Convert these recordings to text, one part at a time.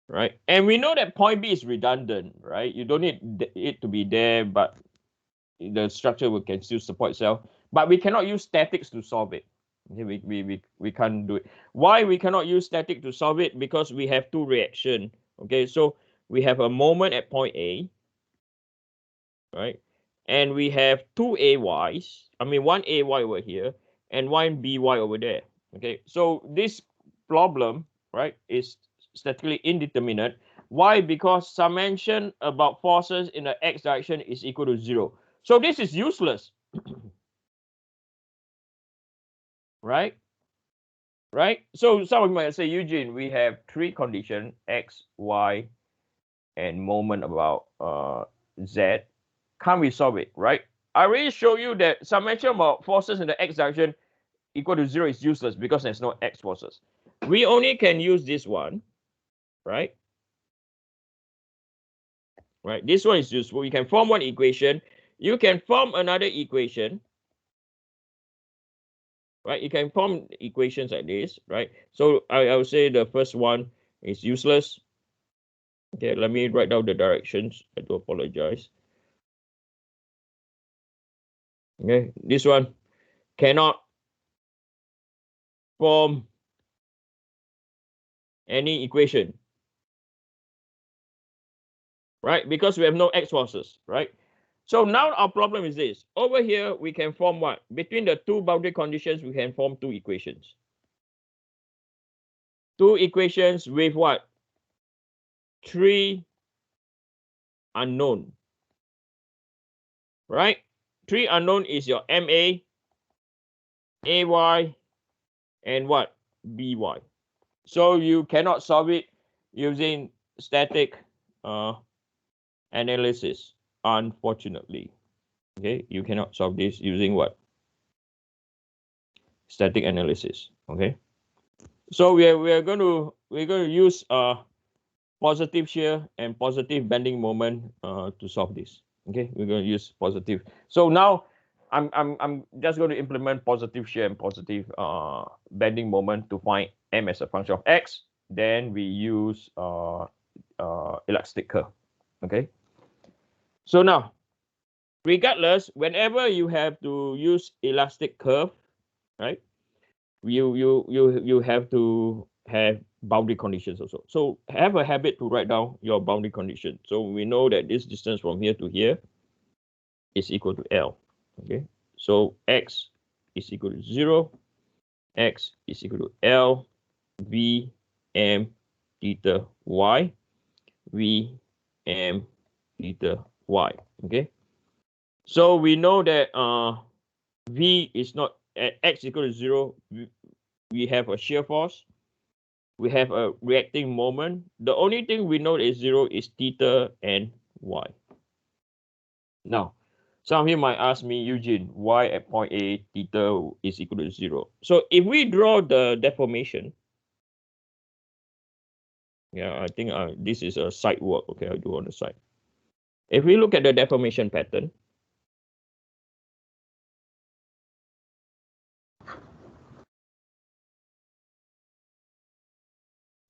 right? And we know that point B is redundant, right? You don't need it to be there, but the structure can still support itself. But we cannot use statics to solve it. Okay, we can't do it. Why we cannot use static to solve it? Because we have two reactions. Okay, so we have a moment at point A, right? And we have two AYs. I mean, one AY over here and one BY over there. Okay, so this problem, right, is statically indeterminate. Why? Because summation about forces in the x direction is equal to 0. So this is useless, right? Right? So some of you might say, Eugene, we have three conditions, x, y, and moment about z. Can't we solve it, right? I already showed you that summation about forces in the x direction equal to 0 is useless because there's no x forces. We only can use this one, right? Right. This one is useful. You can form one equation. You can form another equation, right? You can form equations like this, right? So I would say the first one is useless. Okay, let me write down the directions. I do apologize. Okay, this one cannot form any equation, right? Because we have no x forces, right? So now our problem is this. Over here, we can form what? Between the two boundary conditions, we can form two equations. Two equations with what? Three unknown, right? Three unknown is your MA, AY, and what? BY. So you cannot solve it using static analysis, unfortunately. Okay, you cannot solve this using what? Static analysis. Okay, so we're going to use positive shear and positive bending moment to solve this. Okay, we're going to use positive. So now I'm just going to implement positive shear and positive bending moment to find m as a function of x. Then we use elastic curve. Okay, so now regardless, whenever you have to use elastic curve, right? You have to have boundary conditions also. So have a habit to write down your boundary condition. So we know that this distance from here to here is equal to L. Okay. So x is equal to 0. X is equal to L V M theta y. V M theta y. Okay. So we know that V is not at x equal to 0. We have a shear force. We have a reacting moment. The only thing we know is 0 is theta and y. Now, some of you might ask me, Eugene, why at point A theta is equal to 0? So if we draw the deformation, yeah, I think this is a side work. Okay, I'll do on the side. If we look at the deformation pattern,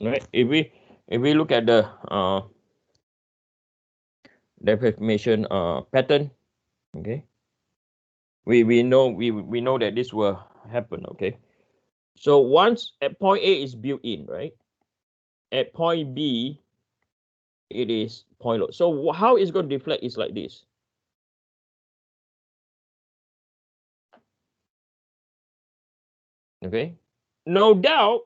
right? If we look at the deformation pattern, okay, we know that this will happen. Okay, so once at point A is built in, right? At point B, it is point load. So how it's going to deflect is like this. Okay. No doubt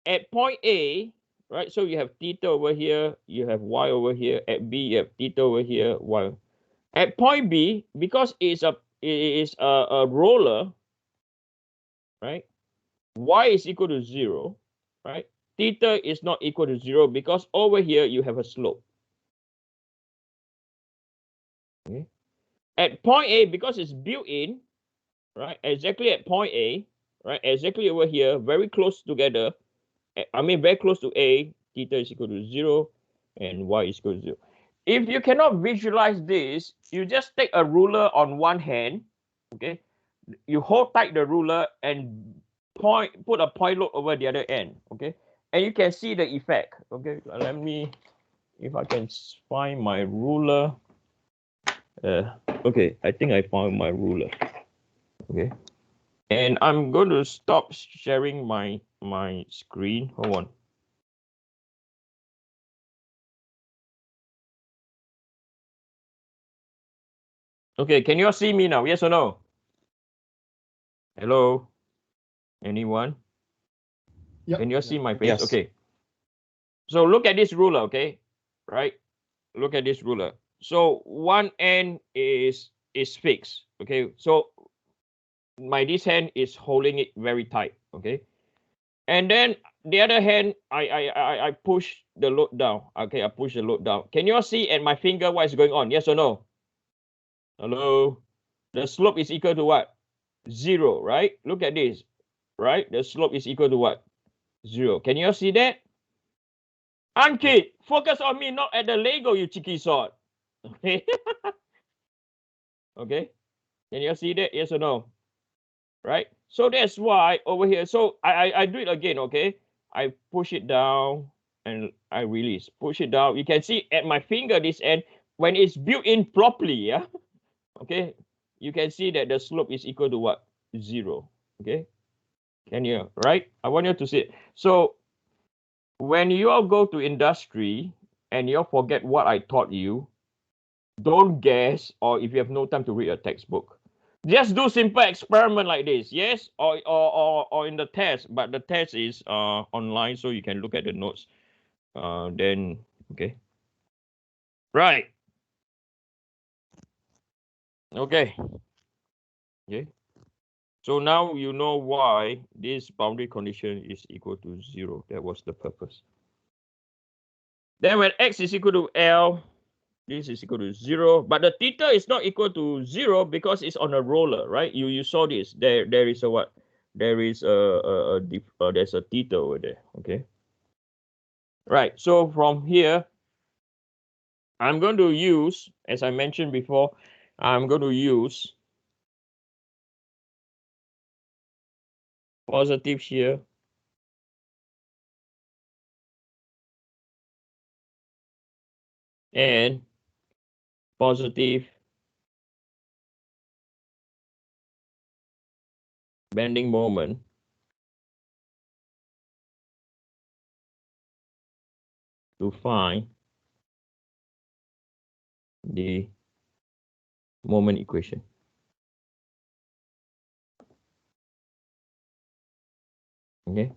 at point A, right? So you have theta over here, you have y over here. At B, you have theta over here, y. At point B, because it is a roller, right? Y is equal to 0, right? Theta is not equal to 0 because over here you have a slope. Okay. At point A, because it's built in, right? Exactly at point A, right? Exactly over here, very close together. I mean, very close to A, theta is equal to 0 and y is equal to 0. If you cannot visualize this, you just take a ruler on one hand, okay? You hold tight the ruler and put a point load over the other end, okay? and you can see the effect. Okay, let me, if I can find my ruler. Okay, I think I found my ruler. Okay, and I'm going to stop sharing my screen. Hold on. Okay, can you all see me now? Yes or no? Hello? Anyone? Yep. Can you all see my face? Yes. Okay. So look at this ruler, okay? Right? Look at this ruler. So one end is fixed, okay? So this hand is holding it very tight, okay? And then the other hand, I push the load down, okay? I push the load down. Can you all see at my finger what is going on? Yes or no? Hello? The slope is equal to what? 0, right? Look at this, right? The slope is equal to what? 0. Can you all see that? Ankit, focus on me, not at the Lego, you cheeky sod. Okay. Okay. Can you see that? Yes or no? Right. So that's why over here. So I do it again. Okay. I push it down and I release. Push it down. You can see at my finger this end when it's built in properly. Yeah. Okay. You can see that the slope is equal to what? 0. Okay. Can you? Right. I want you to see it. So when you all go to industry and you all forget what I taught you, don't guess, or if you have no time to read a textbook, just do simple experiment like this. Yes, or in the test, but the test is online, so you can look at the notes. Then okay, right. Okay. Okay. So now you know why this boundary condition is equal to 0. That was the purpose. Then when x is equal to L, this is equal to 0, but the theta is not equal to 0 because it's on a roller, right? You saw this. There is a what? There is there's a theta over there. Okay. Right. So from here, I'm going to use, as I mentioned before, I'm going to use positive shear and positive bending moment to find the moment equation. Okay.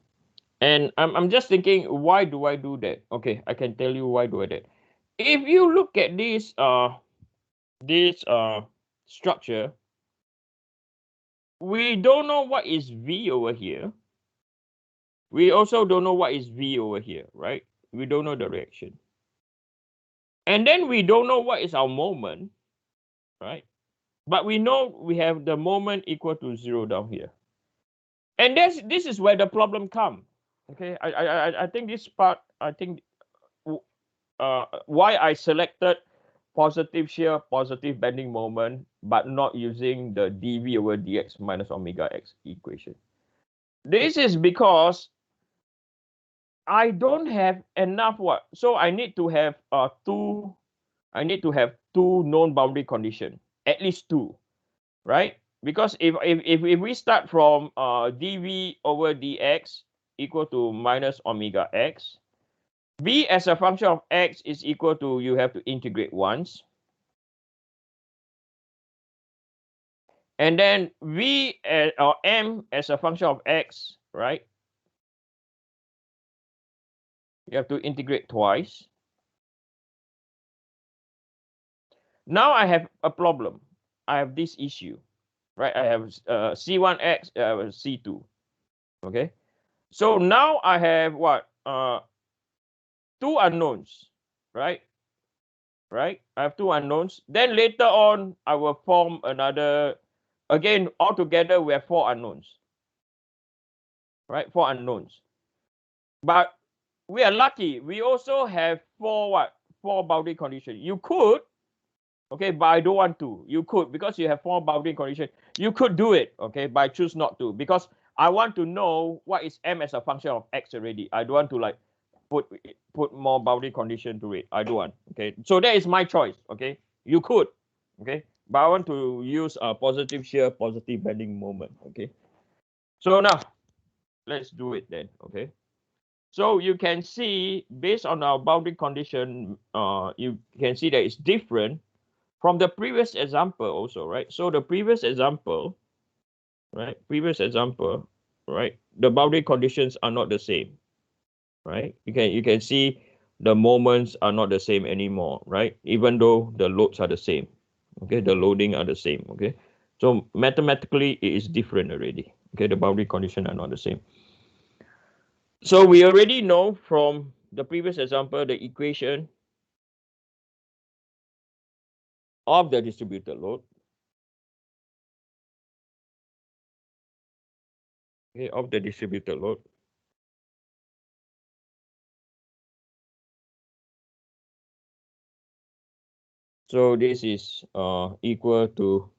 And I'm just thinking, why do I do that? Okay, I can tell you why do I do that. If you look at this structure, we don't know what is V over here. We also don't know what is V over here, right? We don't know the reaction. And then we don't know what is our moment, right? But we know we have the moment equal to 0 down here. And this is where the problem comes. Okay, I think this part, I think why I selected positive shear, positive bending moment, but not using the dV over dx minus omega x equation. This is because I don't have enough what? So I need to have two known boundary condition, at least 2, right? Because if we start from dV over dx equal to minus omega x, V as a function of x is equal to, you have to integrate once. And then V or M as a function of x, right? You have to integrate twice. Now I have a problem. I have this issue, right? I have C1x, C2. Okay. So now I have what? 2 unknowns, right? Right? I have 2 unknowns. Then later on, I will form another, again, altogether we have 4 unknowns. Right? 4 unknowns. But we are lucky. We also have 4 what? 4 boundary conditions. You could, okay, but I don't want to. You could, because you have 4 boundary conditions. You could do it, okay, but I choose not to, because I want to know what is m as a function of x already. I don't want to like put more boundary condition to it. I don't want. Okay, so that is my choice. Okay, you could. Okay, but I want to use a positive shear, positive bending moment. Okay, so now let's do it then. Okay, so you can see based on our boundary condition, you can see that it's different from the previous example also, right? So the previous example, right? Right? The boundary conditions are not the same, right? You can see the moments are not the same anymore, right? Even though the loads are the same, okay? The loading are the same, okay? So mathematically, it is different already, okay? The boundary conditions are not the same. So we already know from the previous example, the equation of the distributed load, okay, of the distributed load. So this is equal to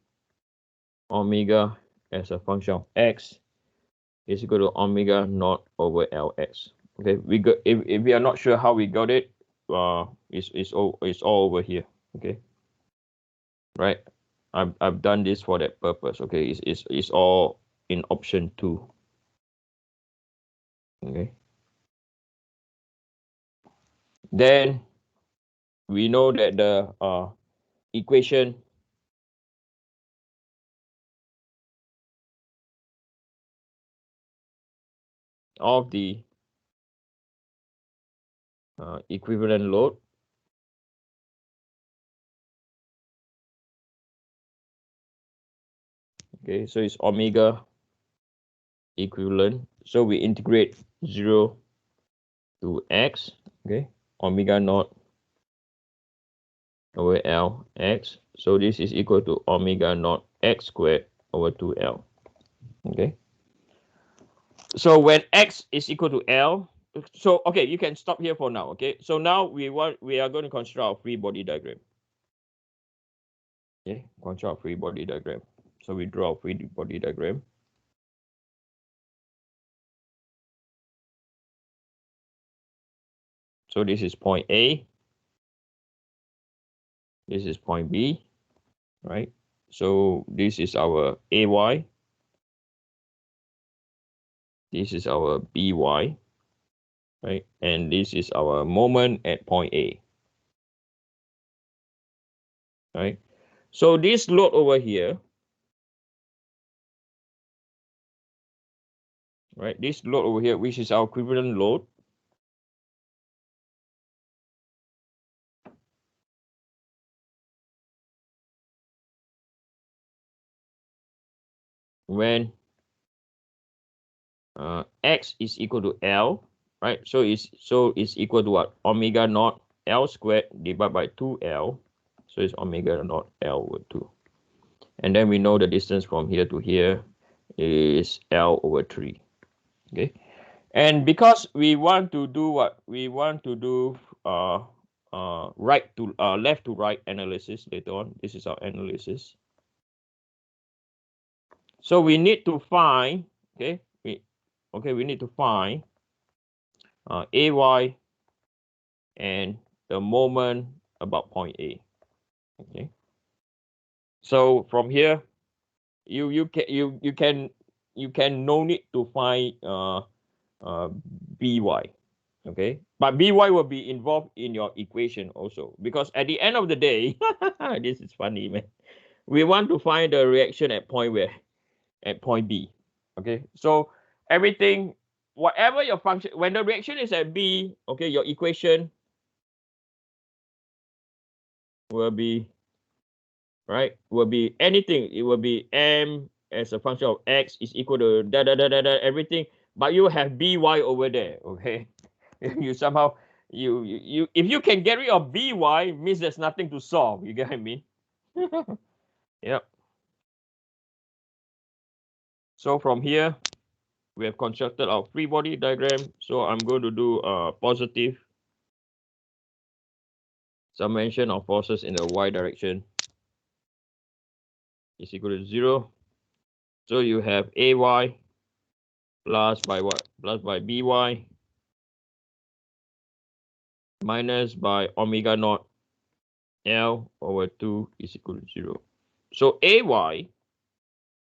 omega as a function of x is equal to omega naught over Lx. Okay, we got if we are not sure how we got it, it's all over here. Okay, right? I've done this for that purpose. Okay, it's all in option 2. Okay. Then we know that the equation of the equivalent load okay, so it's omega equivalent. So we integrate 0 to x, okay, omega naught over Lx. So this is equal to omega naught x squared over 2L. Okay. So when x is equal to L, so okay, you can stop here for now. Okay. So now we are going to construct a free body diagram. Okay, construct a free body diagram. So we draw a free body diagram. So this is point A. This is point B, right? So this is our AY. This is our BY, right? And this is our moment at point A, right? So this load over here, right? This load over here, which is our equivalent load, when x is equal to L, right? So it's equal to what? Omega naught L squared divided by 2L. So it's omega naught L over 2. And then we know the distance from here to here is L over 3. Okay. And because we want to do what? We want to do left to right analysis later on. This is our analysis. So we need to find, okay, we need to find AY and the moment about point A. Okay. So from here, you can no need to find BY. Okay, but BY will be involved in your equation also, because at the end of the day, this is funny, man. We want to find the reaction at point where? At point B. Okay, so everything, whatever your function, when the reaction is at B, okay, your equation will be, right, will be anything. It will be M as a function of X is equal to everything, but you have BY over there, okay? You somehow, you if you can get rid of BY, means there's nothing to solve. You get what I mean? Yep. So from here, we have constructed our free body diagram. So I'm going to do a positive summation of forces in the y direction is equal to 0. So you have AY plus by what? Plus by by minus by omega naught L over 2 is equal to 0. So AY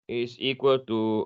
is equal to